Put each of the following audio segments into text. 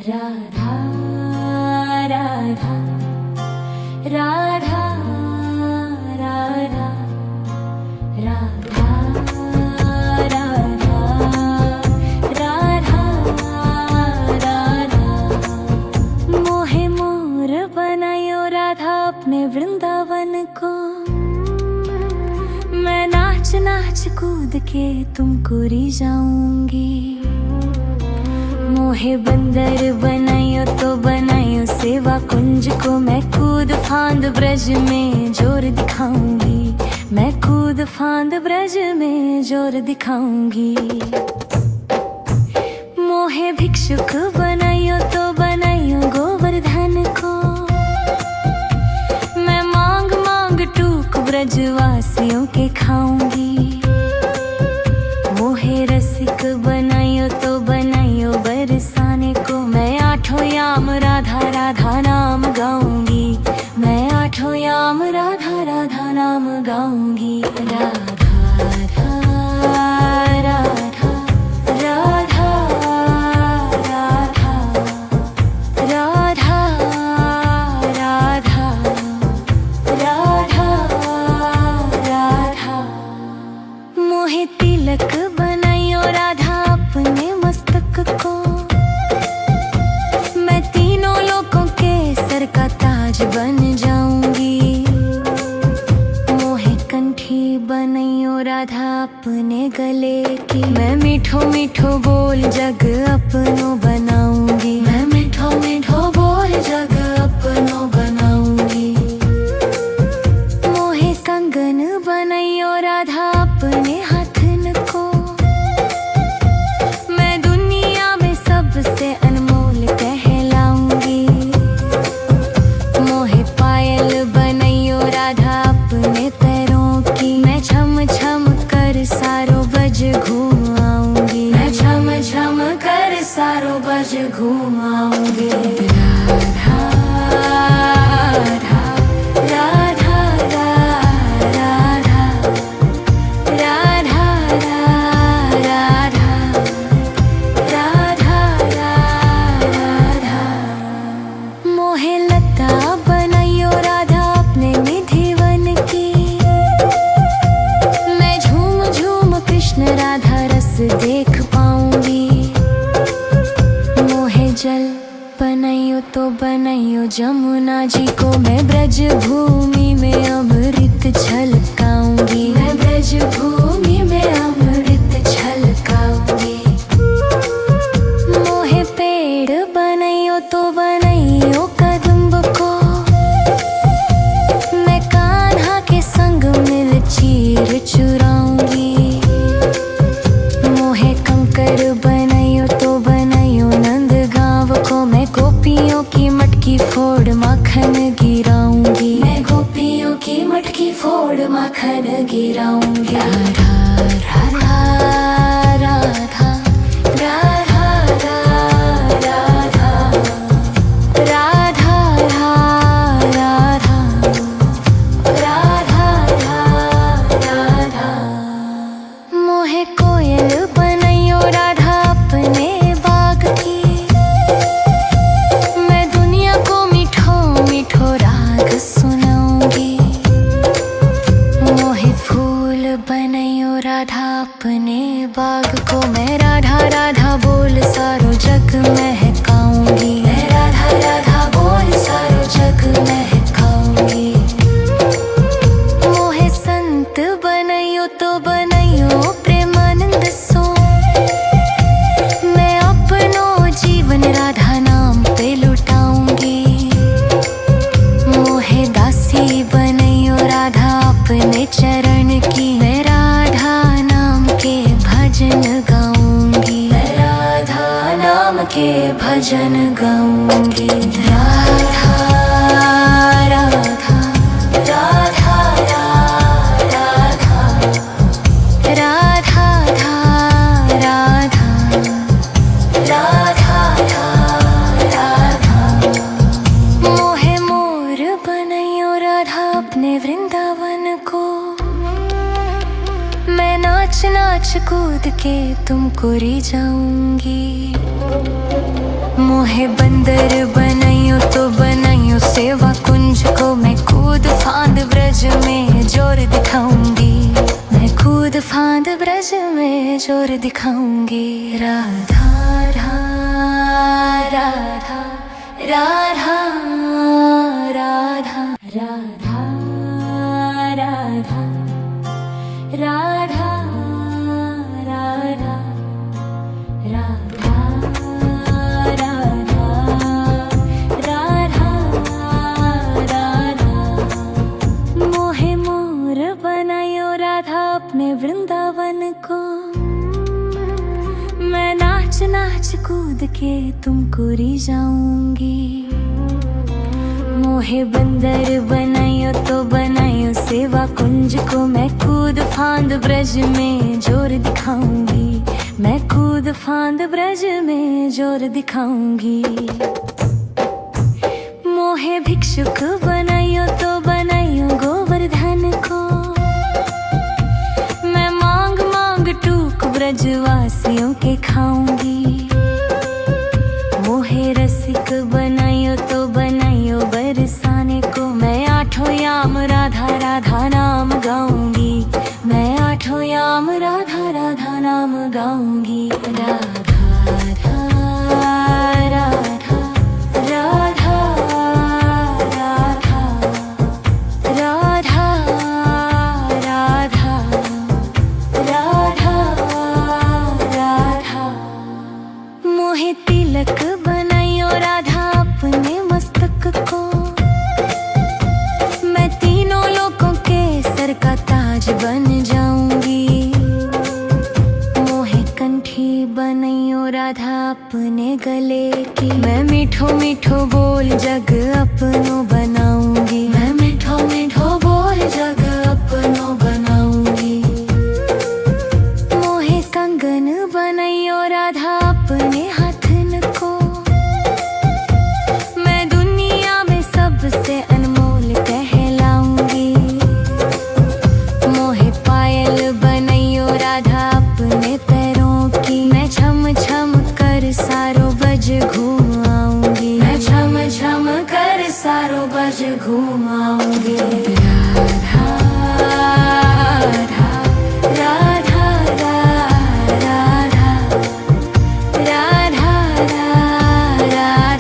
राधा राधा राधा राधा राधा राधा राधा राधा मोहे मोर बनायो राधा अपने वृंदावन को। मैं नाच नाच कूद के तुमको रिझाऊंगी। मोहे बंदर बनायो तो बनायो सेवा कुंज को। मैं कूद फांद ब्रज में जोर दिखाऊंगी। मैं कूद फांद ब्रज में जोर दिखाऊंगी। मोहे भिक्षुक बनायो तो बनायो गोवर्धन को। मैं मांग मांग टूक ब्रजवासियों के खाऊंगी। मोहे रसिक बनायो तो बनायो बरसाने को। मैं आठों याम राधा राधा नाम गाऊंगी। मैं आठों याम राधा राधा नाम गाऊंगी। राधा राधा राधा राधा राधा राधा राधा राधा। मोहे तिलक बनायो राधा अपने मस्तक को। मैं तीनों लोगों के सर का ताज बन जाऊंगी। मोहे कंठी बनायो राधा अपने गले की। मैं मीठो मीठो बोल जग अपनो बनाऊंगी। मैं मीठो मीठो बोल जग अपनो बनाऊंगी। मोहे कंगन बनायो राधा अपने हाथन को। मैं दुनिया में सबसे अनमोल कहलाऊंगी। मोहे पायल बनायो राधा अपने पैरों की। मैं छम छम कर सारो बज घूम आऊंगी। मैं छम छम कर सारो बज घूम आऊंगी। राधा राधा राधा राधा राधा राधा राधा राधा। मोहे लता बनायो राधा अपने निधिवन की। मैं झूम झूम कृष्ण राधा रस देख पाऊंगी। मोहे जल बनायो तो बनायो जमुना जी को। मैं ब्रज भूमि में अमृत छलकाऊंगी। मैं ब्रज भूमि में अमृत छलकाऊंगी। मोहे पेड़ बनायो तो बनायो कदम्ब को। मैं कान्हा के संग मिल चीर चुराऊंगी। मोहे कंकर बनायो तो बनायो नंद गांव को। मैं गोपियों की मटकी फोड़ माखन गिराऊंगी। मैं गोपियों की मटकी फोड़ माखन गिराऊंगी। राधा राधा राधा राधा राधा राधा राधा राधा राधा। मोहे कोयल बनायो राधा अपने बाग की। मैं दुनिया को मीठो मीठो राग सुनाऊंगी। मोहे फूल बनायो राधा अपने बाग को। मैं राधा राधा बोल सारो जग महकाऊंगी। मैं राधा राधा बोल सारो जग महकाऊंगी। मोहे संत बनायो तो बनायो प्रेमानंद सो। मैं अपनो जीवन राधा नाम पे लुटाऊंगी। मोहे दासी बनायो राधा अपने चरण की। मैं राधा नाम के भजन गाऊंगी। मैं राधा नाम के भजन गाऊंगी। राधा राधा राधा राधा राधा राधा राधा। मोहे मोर बनायो राधा अपने वृंदावन को। मैं नाच नाच कूद के तुमको रिझाऊंगी। मोहे बंदर बनाइयो तो बनाइयो सेवा कुंज को, मैं कूद फांद ब्रज में जोर दिखाऊंगी। मैं कूद फांद ब्रज में जोर दिखाऊंगी। राधा राधा राधा राधा राधा राधा राधा राधा राधा राधा राधा राधा। मोहे मोर बनायो राधा अपने वृंदावन को, मैं नाच नाच कूद के तुमको रिझाऊंगी। मोहे बंदर बनाइयो तो बनाइयो सेवा कुंज को, मैं कूद फांद ब्रज में जोर दिखाऊंगी। मैं कूद फांद ब्रज में जोर दिखाऊंगी। मोहे भिक्षुक बनाइयो तो बनाइयो गोवर्धन को, मैं मांग मांग टूक ब्रजवासियों के खाऊंगी। मोहे रसिक बनाइयो तो बनाइयो बरसाने को, मैं आठों याम राधा राधा नाम गाऊंगी। मैं आठों याम राधा राधा नाम गाऊंगी। राधा राधा राधा राधा राधा राधा राधा राधा राधा। मोहे तिलक बनाइयो राधा अपने मस्तक को, मैं तीनों लोगों के सर का ताज बन जाऊंगी। मोहे कंठी बनाइयो राधा अपने गले की, मैं मीठो मीठो बोल जग अपनो बनाऊंगी। मैं मीठो मीठो बोल जग अपनो बनाऊंगी। मोहे कंगन बनाइयो राधा अपने हाथन को, मैं दुनिया में सबसे अनमोल कहलाऊंगी। मोहे पायल बनाइयो राधा अपने पैरों की, मैं छम छम कर सारो बज घूम आऊंगी। मैं छम छम कर सारो बज घूम आऊंगी। राधा राधा राधा राधा राधा राधा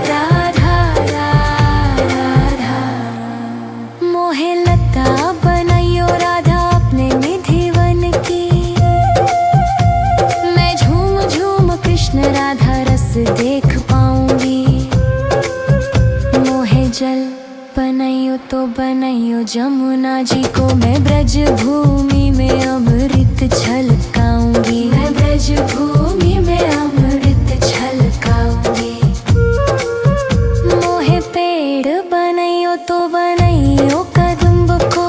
राधा राधा। मोहे लता बनाइयो राधा अपने निधिवन की, मैं झूम झूम कृष्ण राधा रस देख पाऊंगी। मोहे जल बनाइयो तो बनाइयो जमुना जी को, मैं ब्रज भूमि में अमृत छलकाऊंगी। मैं ब्रज भूमि में अमृत छलकाऊंगी। मोहे पेड़ बनाइयो तो बनाइयो कदम्ब को,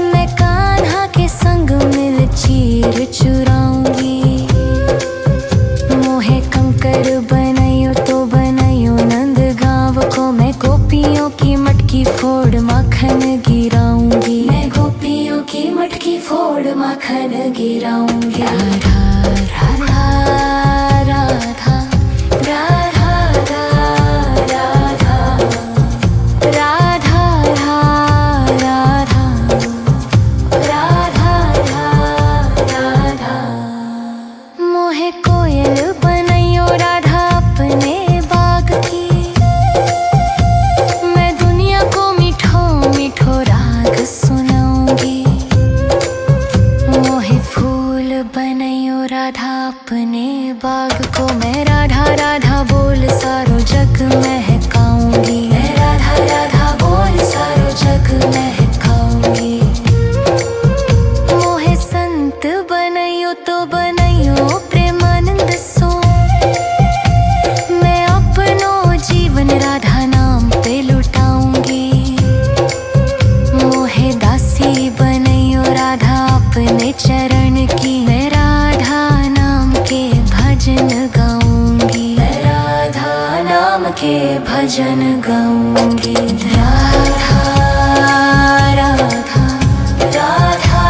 मैं कान्हा के संग मिल चीर चुराऊंगी। मोहे कंकर बनाइयो तो बनाइयो नंद गांव को, मैं गोपियों की मटकी फोड़ माखन गिराऊंगी। मैं गोपियों की मटकी फोड़ माखन गिराऊंगी। राधा राधा राधा राधा राधा राधा राधा राधा राधा। मोहे कोयल बनाइयो राधा अपने बाग की, मैं दुनिया को मीठो मीठो राग सुनाऊंगी। मोहे फूल बनाइयो राधा अपने बाग को, मैं राधा राधा बोल सारो जग महकाऊंगी। मैं राधा राधा बोल सारो जग महकाऊंगी। मोहे संत बनाइयो तो बनाइयो प्रेमानंद सो, मैं अपनो जीवन राधा नाम पे लुटाऊंगी। मोहे दासी बनाइयो राधा अपने चरण की, मैं राधा नाम के भजन गाऊंगी। मैं राधा नाम के भजन गाऊंगी। राधा राधा राधा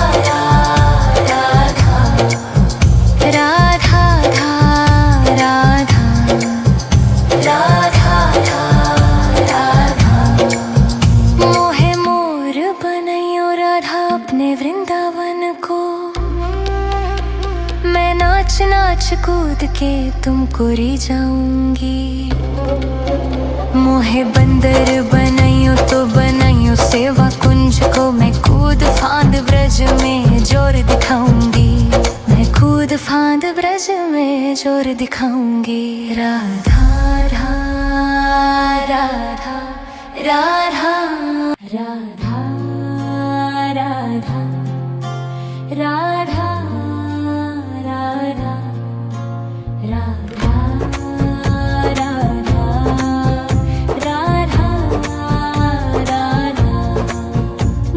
कूद के तुमको री जाऊंगी। मोहे बंदर बनाइयो तो बनाइयो सेवा कुंज को, मैं कूद फांद ब्रज में जोर दिखाऊंगी। मैं कूद फांद ब्रज में जोर दिखाऊंगी। राधा राधा राधा राधा राधा राधा राधा राधा राधा राधा राधा।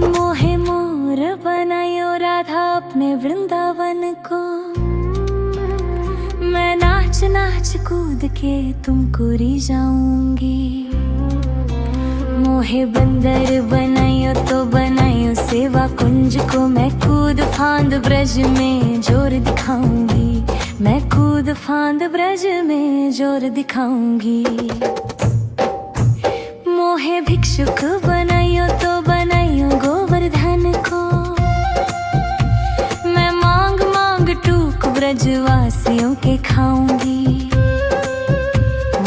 मोहे मोर बनायो राधा अपने वृंदावन को, मैं नाच नाच कूद के तुमको री जाऊंगी। मोहे बंदर बनायो तो बनायो सेवा कुंज को, मैं कूद फांद ब्रज में जोर दिखाऊंगी। मैं कूद फांद ब्रज में जोर दिखाऊंगी। मोहे भिक्षुक बनायो तो बनायो गोवर्धन को, मैं मांग मांग टूक ब्रजवासियों के खाऊंगी।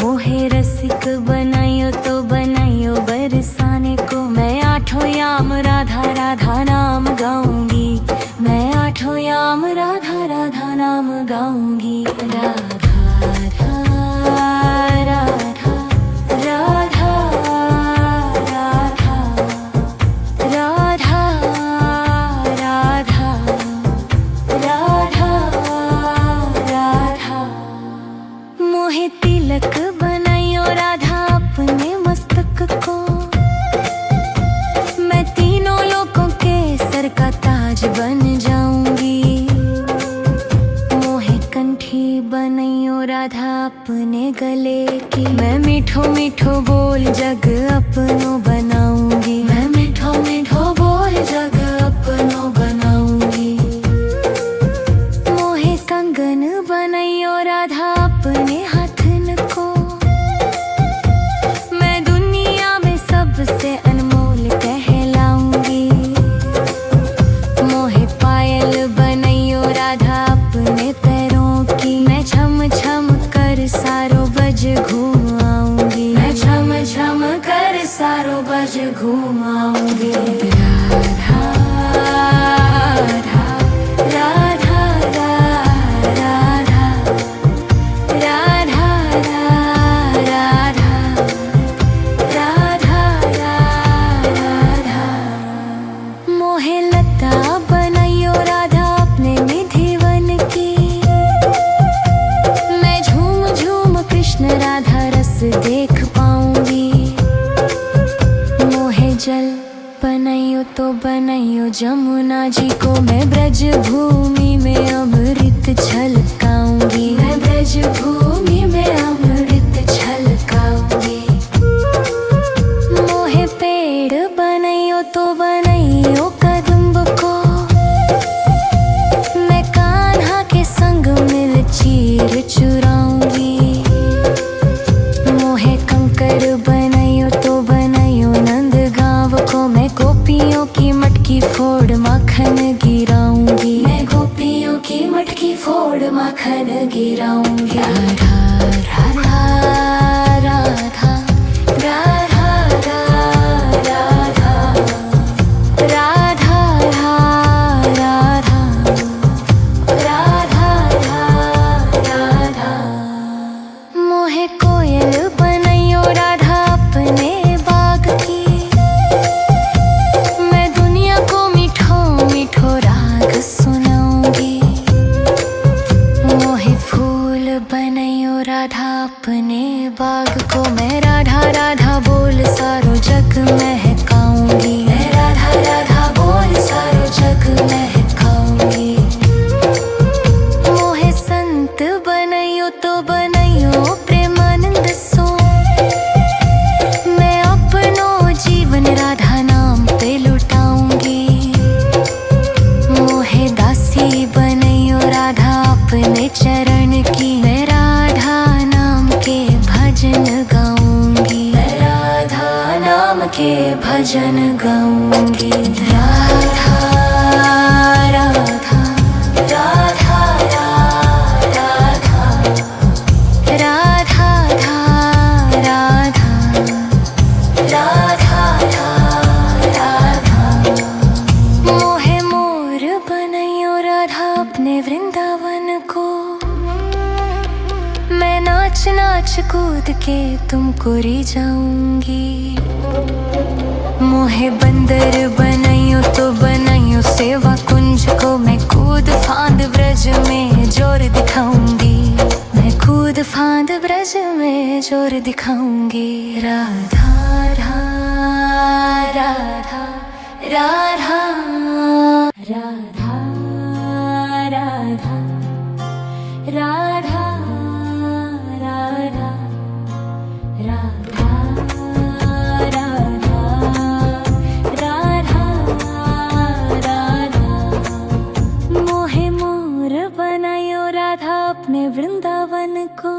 मोहे रसिक बनायो तो बनायो बरसाने को, मैं आठों याम राधा राधा नाम गाऊंगी। मैं आठों याम राधा राधा नाम गाऊंगी। राधा राधा राधा राधा राधा राधा राधा राधा। मोहे तिलक बनायो राधा अपने मस्तक को, मैं तीनों लोगों के सर का ताज बन जाऊंगी। मोहे कंठी बनायो राधा अपने गले की, मैं मीठो मीठो बोल जग अपनो बनाऊंगी। मैं मीठो मीठो बोल जग अपनो बनाऊंगी। मोहे कंगन बनायो राधा अपने हाथन को, मैं दुनिया में सबसे अनमोल कहलाऊंगी। मोहे पायल बनायो राधा अपने पैरों की, मैं छम छम कर सारो बज घूम आऊंगी। मैं छम छम कर सारो बज घूम आऊंगी। राधा राधा राधा राधा राधा राधा राधा। मोहे लता बनायो राधा अपने निधि वन की, मैं झूम झूम कृष्ण राधा रस देख पाऊंगी। मोहे जल बनायो तो बनायो जमुना जी को, मैं ब्रज भूमि में अमृत छलकाऊंगी। मैं ब्रज भूमि में अमृत छलकाऊंगी। मोहे पेड़ बनायो तो बनायो कदम्ब को, मैं कान्हा के संग मिल चीर चुराऊंगी। मोहे कंकर बनायो तो बनायो नंद गांव को, मैं गोपियों की मटकी फोड़ माखन गिराऊंगी। मैं गोपियों की मटकी फोड़ माखन गिराऊंगी। राधा राधा राधा राधा राधा राधा राधा राधा राधा। मोहे कोयल बनायो राधा अपने बाग की, मैं दुनिया को मीठो मीठो राग सुनाऊंगी। मोहे फूल बनायो राधा अपने बाग को, मैं राधा राधा बोल सारो जग महकाऊंगी। मैं राधा राधा बोल सारो जग महकाऊंगी। मोहे संत बनायो तो बनायो प्रेमानंद सो, मैं अपनो जीवन राधा नाम पे लुटाऊंगी। मोहे दासी बनायो राधा अपने चरण की, मैं राधा नाम के भजन गाऊंगी। मैं राधा नाम के भजन गाऊंगी। राधा राधा राधा राधा नाच नाच कूद के तुमको री जाऊंगी। मोहे बंदर बनाइयो तो बनाइयो सेवा कुंज को, मैं कूद फांद ब्रज में जोर दिखाऊंगी। मैं कूद फांद ब्रज में जोर दिखाऊंगी। राधा राधा राधा राधा राधा राधा राधा राधा राधा राधा। मोहे मोर बनायो राधा अपने वृंदावन को,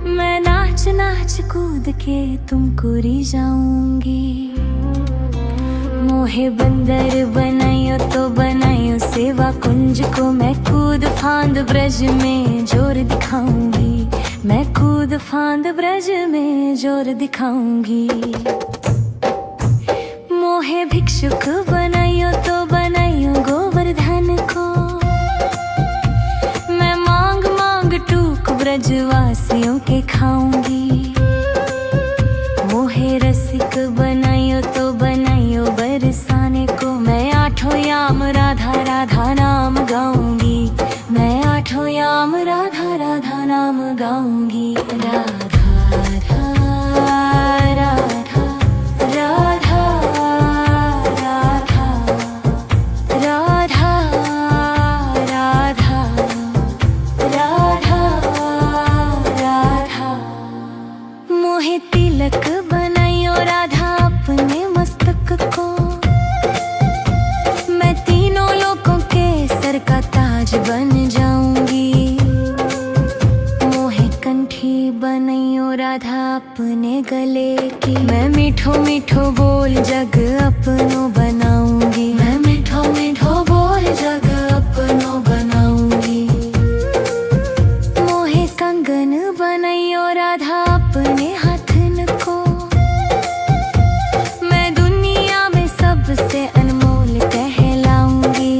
मैं नाच नाच कूद के तुमको री जाऊंगी। मोहे बंदर बनाइयो तो बनाइयो सेवा कुंज को, मैं कूद फांद ब्रज में जोर दिखाऊंगी। मैं कूद फांद ब्रज में जोर दिखाऊंगी। मोहे भिक्षुक बनाइयो तो बनाइयो गोवर्धन को, मैं मांग मांग टूक ब्रजवासियों के खाऊंगी। मोहे रसिक बनाइयो तो बनाइयो बरसाने को, मैं आठों याम राधा राधा नाम गाऊंगी। मैं आठों याम राधा राधा नाम गाऊंगी। राधा राधा राधा राधा राधा राधा राधा राधा। मोहे तिलक बनाइयो राधा अपने मस्तक को, मैं तीनों लोगों के सर का ताज बन जाऊंगी। मोहे कंठी बनाइयो राधा अपने गले की, मैं मीठो मीठो बोल जग अपनो बनाऊंगी। मैं मीठो मीठो बोल जग अपनो बनाऊंगी। मोहे कंगन बनाइयो राधा अपने हाथन को, मैं दुनिया में सबसे अनमोल कहलाऊंगी।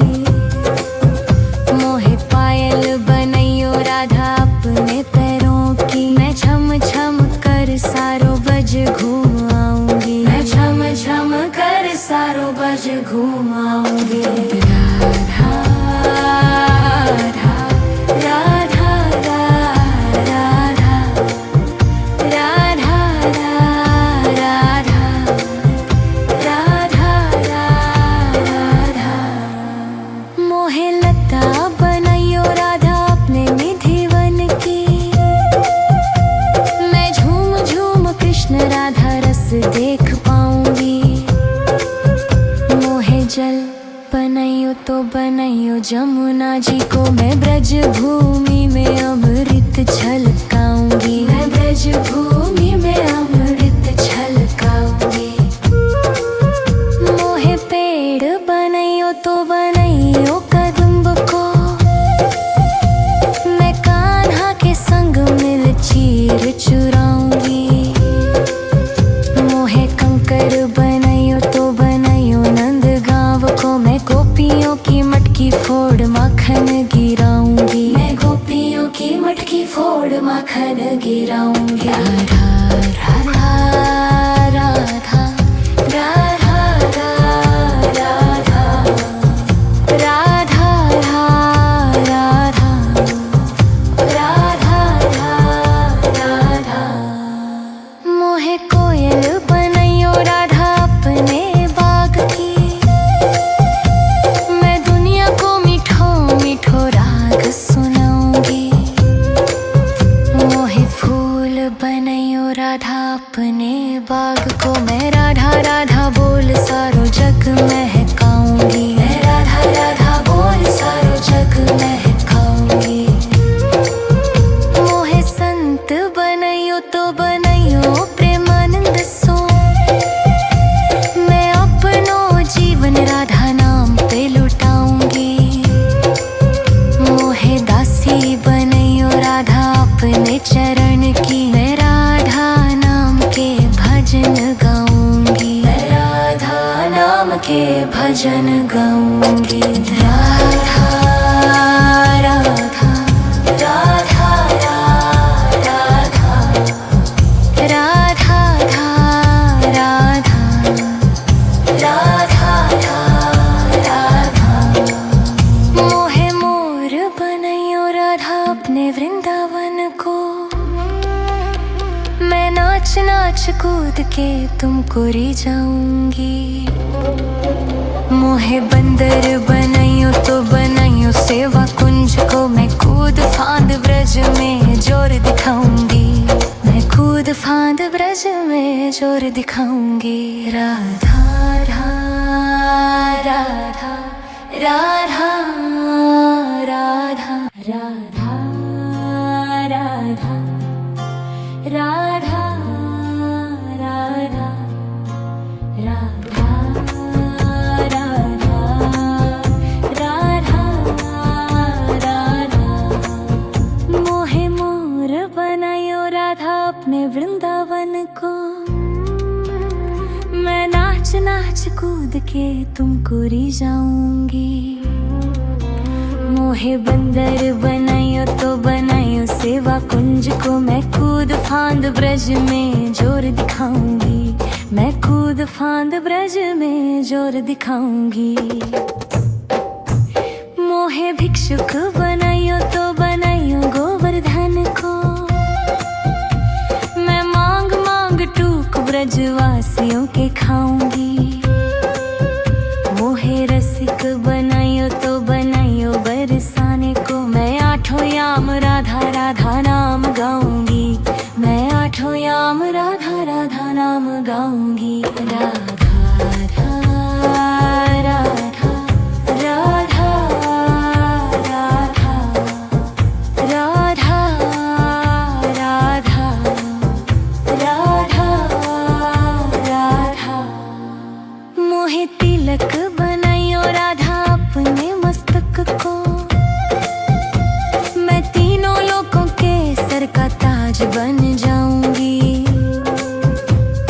मोहे पायल बनाइयो राधा अपने पैरों की, मैं छम छम कर सारो बज घूम आऊंगी। मैं छम छम कर सारो बज घूम आऊंगी। राधा राधा राधा राधा राधा राधा राधा राधा। मोहे लता बनाइयो राधा अपने निधिवन की, मैं झूम झूम कृष्ण राधा रस देख पाऊंगी। मोहे जल बनाइयो तो बनाइयो जमुना जी को, मैं ब्रज भूमि में अमृत छलकाऊंगी। मैं ब्रज भूमि में अमृत छलकाऊंगी। मोहे पेड़ बनाइयो तो बनाइयो कदम्ब को, मैं कान्हा के संग मिल चीर चुराऊंगी। मोहे कंकर बनाइयो तो बनाइयो नंद गांव को, मैं गोपियों की मटकी फोड़ माखन गिराऊंगी। मैं गोपियों की मटकी फोड़ माखन गिराऊंगी। राधा राधा राधा राधा राधा राधा राधा राधा राधा। मोहे कोयल बनाइयो राधा अपने बाग की, मैं दुनिया को मीठो मीठो राग सुनाऊंगी। मोहे फूल बनाइयो राधा अपने बाग को, मैं राधा राधा बोल सारो जग महकाऊंगी। मैं राधा राधा बोल सारो जग महकाऊंगी। मोहे संत बनाइयो तो बनाइयो प्रेमानंद सो, मैं अपनो जीवन राधा नाम पे लुटाऊंगी। मोहे दासी बनाइयो राधा अपने चरण की, मैं राधा नाम के भजन गाऊंगी। मैं राधा नाम के भजन गाऊंगी। राधा राधा राधा राधा वृंदावन को। मैं नाच नाच कूद के तुमको री जाऊंगी। मोहे बंदर बनाइयो तो बनाइयो सेवा कुंज को। मैं कूद फांद ब्रज में जोर दिखाऊंगी। मैं कूद फांद ब्रज में जोर दिखाऊंगी। राधा राधा राधा राधा राधा राधा राधा राधा राधा राधा राधा। मोहे मोर बनायो राधा अपने वृंदावन को। मैं नाच नाच कूद के तुमको री जाऊंगी। मोहे बंदर बनाइयो तो बनाइयो सेवा कुंज को। मैं कूद फांद ब्रज में जोर दिखाऊंगी। मैं कूद फांद ब्रज में जोर दिखाऊंगी। मोहे भिक्षुक बनाइयो तो बनाइयो गोवर्धन को। मैं मांग मांग टूक ब्रजवासियों के खाऊंगी। मोहे रसिक बनाइयो तो बनाइयो बरसाने को। मैं आठों याम राधा राधा नाम गाऊंगी। मैं आठों याम राधा राधा नाम गाऊंगी। राधा राधा राधा राधा राधा राधा राधा राधा। मोहे तिलक बनाइयो राधा अपने मस्तक को। मैं तीनों लोगों के सर का ताज बन जाऊंगी।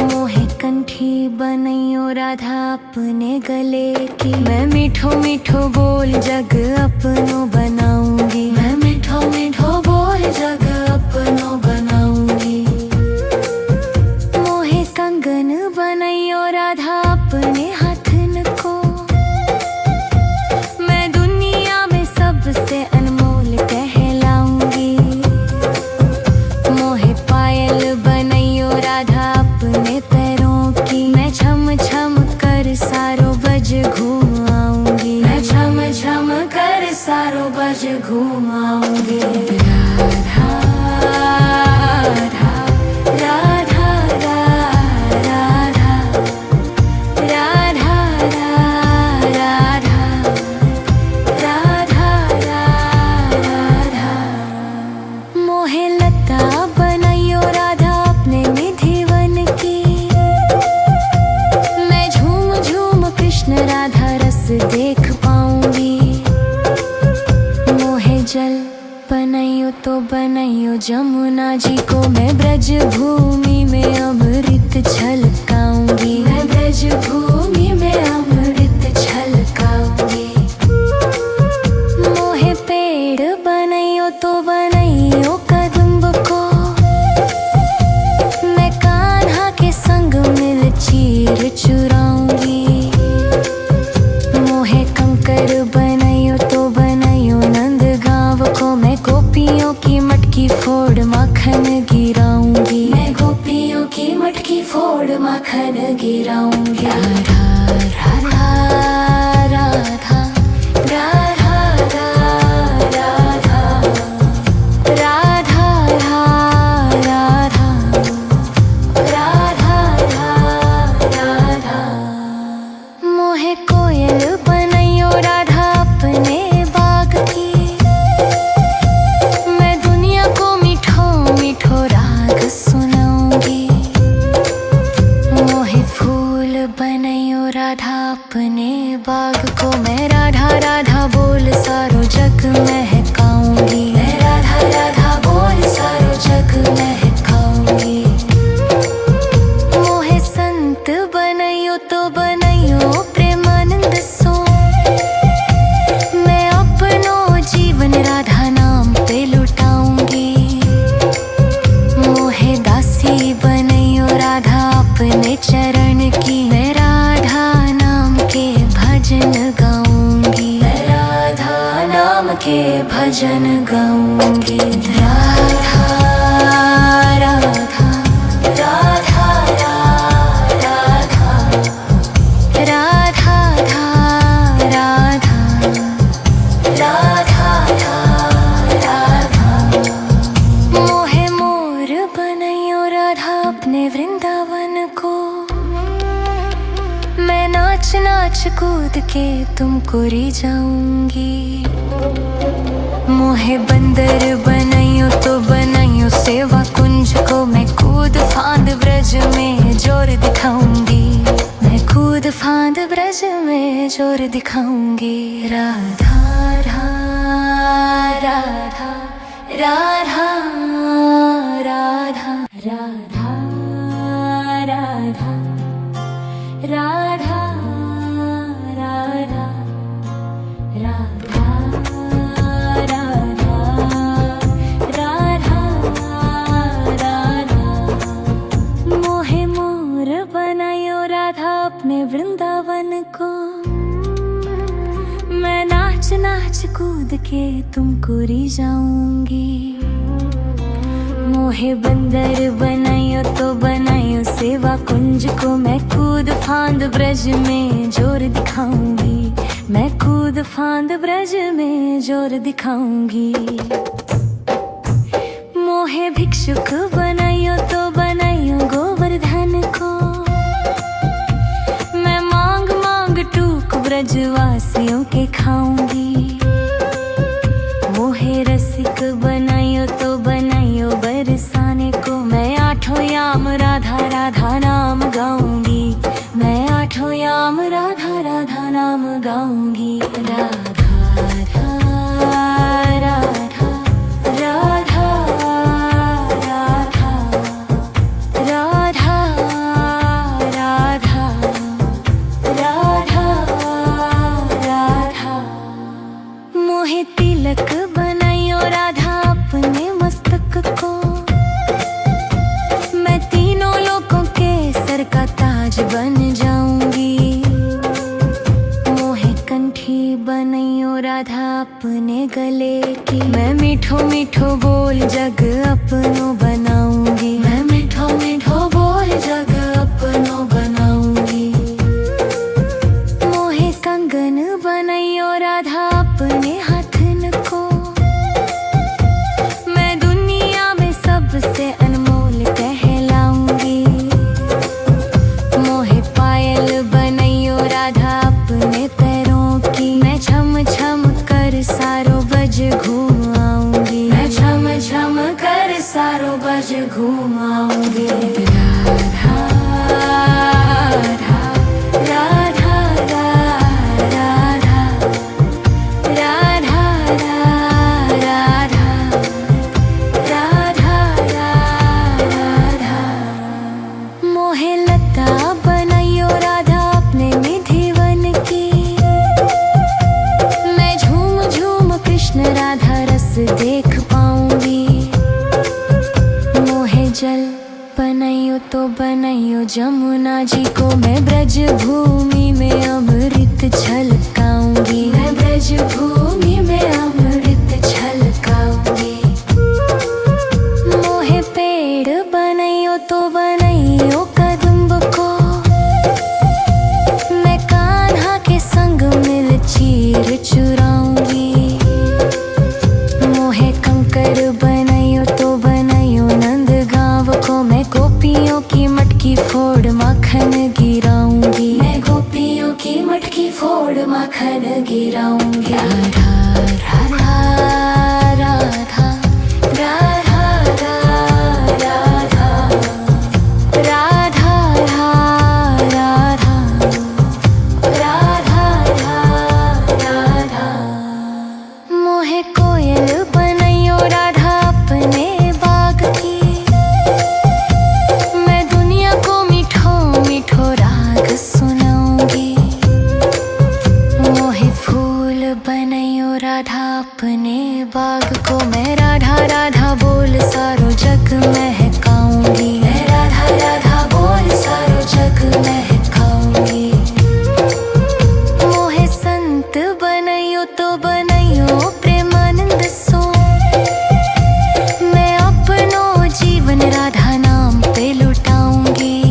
मोहे कंठी बनाइयो राधा अपने गले की। मैं मीठो मीठो बोल जग अपनो बनाऊंगी। मैं मीठो मीठो बोल जग अपनो बनाऊंगी। मोहे कंगन बनाइयो राधा अपने हाथन को। मैं दुनिया में सबसे अनमोल कहलाऊंगी। मोहे पायल बनाइयो राधा अपने पैरों की। मैं छम छम कर सारो बज घूम आऊंगी। मैं छम छम कर सारो बज घूम आऊंगी। राधा राधा राधा राधा राधा राधा राधा राधा। मोहे लता बनाइयो राधा अपने निधिवन की। मैं झूम झूम कृष्ण राधा रस देख पाऊंगी। मोहे जल बनाइयो तो बनाइयो जमुना जी को। मैं ब्रज भूमि में अमृत छलकाऊंगी। मैं ब्रज भूमि में अमृत छलकाऊंगी। मोहे पेड़ बनाइयो तो बनाइयो कदम्ब को। मैं कान्हा के संग मिल चीर चुराऊंगी। मोहे कंकर बनाइयो तो बनाइयो नंद गाँव को। मैं गोपियों की मटकी फोड़ माखन गिराऊंगी। मैं गोपियों की मटकी फोड़ माखन गिराऊंगी। राधा राधा राधा राधा राधा राधा राधा राधा राधा। मोहे कोयल बनाइयो राधा अपने बाग की। मैं दुनिया को मीठो मीठो राग सुनाऊंगी। मोहे फूल बनाइयो राधा अपने बाग को। मैं राधा राधा बोल सारो जग महकाऊंगी। मैं राधा राधा बोल सारो जग महकाऊंगी। मोहे संत बनाइयो तो बनाइयो प्रेमानंद सो। मैं अपनो जीवन राधा नाम पे लुटाऊंगी। मोहे दासी बनाइयो राधा अपने चरण की। मैं राधा नाम के भजन गाऊंगी। मैं राधा नाम के भजन गाऊंगी। कूद के तुमको री जाऊंगी। मोहे बंदर बनाइयो तो बनाइयो सेवा कुंज को, मैं कूद फांद ब्रज में जोर दिखाऊंगी। मैं कूद फांद ब्रज में जोर दिखाऊंगी। राधा राधा राधा राधा राधा राधा राधा राधा राधा राधा राधा। मोहे मोर बनायो राधा अपने वृंदावन को, मैं नाच नाच कूद के तुमको री जाऊंगी। मोहे बंदर बनाइयो तो बनाइयो सेवा कुंज को, मैं कूद फांद ब्रज में जोर दिखाऊंगी। मैं कूद फांद ब्रज में जोर दिखाऊंगी। मोहे भिक्षुक बनाइयो तो बनाइयो गोवर्धन को, मैं मांग मांग टूक ब्रजवासियों के खाऊंगी। मोहे रसिक बनाइयो तो बनाइयो बरसाने को, मैं आठों याम राधा राधा नाम गाऊंगी। मैं आठों याम राधा राधा नाम गाऊंगी। राधा राधा राधा राधा राधा राधा राधा राधा। मोहे तिलक बनाइयो राधा अपने मस्तक को, मैं तीनों लोगों के सर का ताज बन जाऊंगी। मोहे कंठी बनाइयो राधा अपने गले की, मैं मीठो मीठो बोल जग अपनो बनाऊंगी। मैं मीठो मीठो बोल जग अपनो बनाऊंगी। मोहे कंगन बनाइयो राधा अपने हाथन को, मैं दुनिया में सबसे अनमोल कहलाऊंगी। मोहे पायल बनाइयो राधा अपने पैरों की, मैं छम छम कर सारो बज घूम आऊंगी। मैं छम छम कर सारो बज घूम आऊंगी। राधा राधा राधा राधा राधा राधा राधा राधा। मोहे लता बनाइयो राधा अपने निधिवन की, मैं झूम झूम कृष्ण राधा रस देख पाऊंगी। मोहे जल बनाइयो तो बनाइयो जमुना जी को, मैं ब्रज भूमि में अमृत छलकाऊंगी। मैं ब्रज भूमि में अमृत छलकाऊंगी। मोहे पेड़ बनाइयो तो बनाइयो कदम्ब को, मैं कान्हा के संग मिल चीर चुराऊंगी। मोहे कंकर बनाइयो तो बनाइयो नंद गांव को, मैं गोपियों की मटकी फोड़ माखन गिराऊंगी। मैं गोपियों की मटकी फोड़ माखन गिराऊंगी। राधा राधा राधा राधा राधा राधा राधा राधा राधा। मोहे कोयल बनाइयो राधा अपने बाग की, मैं दुनिया को मीठो मीठो राग सुनाऊंगी। मोहे फूल बनाइयो राधा अपने बाग को, मैं राधा राधा बोल सारो जग महकाऊंगी। मैं राधा राधा बोल सारो जग महकाऊंगी। मोहे संत बनाइयो तो बनाइयो प्रेमानंद सो, मैं अपनो जीवन राधा नाम पे लुटाऊंगी।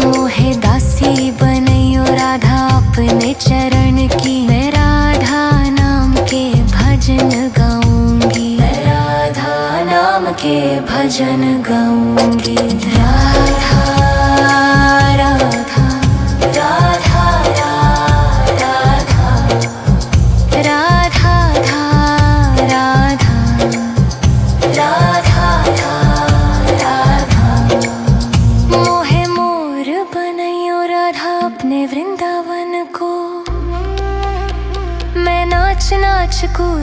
मोहे दासी बनाइयो राधा अपने चरण की, मैं राधा नाम के भजन गाऊंगी। मैं राधा नाम के भजन गाऊंगी। राधा राधा राधा राधा अपने वृंदावन को। मैं नाच नाच कूद